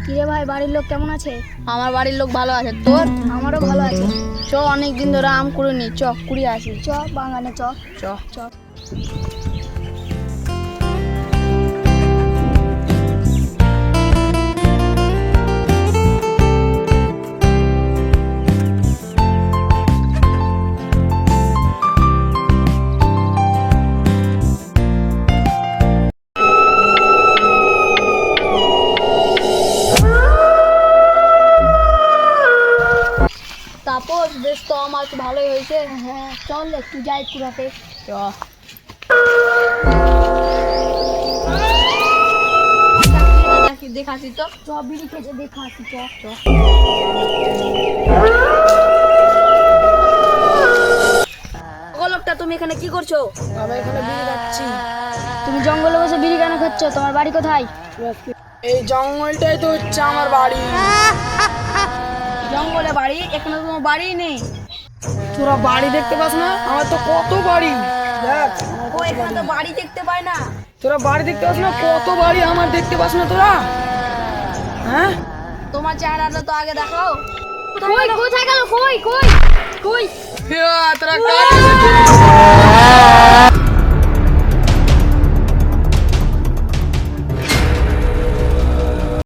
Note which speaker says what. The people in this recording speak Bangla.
Speaker 1: কিরে ভাই, বাড়ির লোক কেমন আছে?
Speaker 2: আমার বাড়ির লোক ভালো আছে। তোর?
Speaker 1: আমারও ভালো আছে।
Speaker 2: চ, অনেক দিন ধরে আম কুড়িনি, চ কুড়িয়ে আসি।
Speaker 1: চ বাগানে চ।
Speaker 2: চ।
Speaker 1: চ।
Speaker 2: তাপস, বেশ তো আমার তো ভালোই হয়েছে।
Speaker 1: হ্যাঁ চল একটু যাই কুড়াতে।
Speaker 2: চ। দেখাচ্ছি তো।
Speaker 1: চ বিড়ি খেতে দেখা আসি চ।
Speaker 2: চ। ও লোকটা, তুমি এখানে কি করছো?
Speaker 3: আমি এখানে বিড়ি খাচ্ছি।
Speaker 1: তুমি জঙ্গলে বসে বিড়ি কেন খাচ্ছ? তোমার বাড়ি কোথায়?
Speaker 3: এই জঙ্গলটাই তো হচ্ছে আমার বাড়ি।
Speaker 2: জঙ্গলে বাড়ি? এখানে তো তোমার বাড়ি নেই।
Speaker 3: তোরা বাড়ি দেখতে পাস না? আমার তো কত বাড়ি দেখ।
Speaker 2: ও, এখানে তো বাড়ি দেখতে পাই না।
Speaker 3: তোরা বাড়ি দেখতে পাস না? কত বাড়ি আমার দেখতে পাস না তোরা? হ্যাঁ,
Speaker 2: তোমার চেহারাটা তো আগে দেখাও।
Speaker 1: কই কোথায় গেল? কই কই কই?
Speaker 3: তোরা কাজ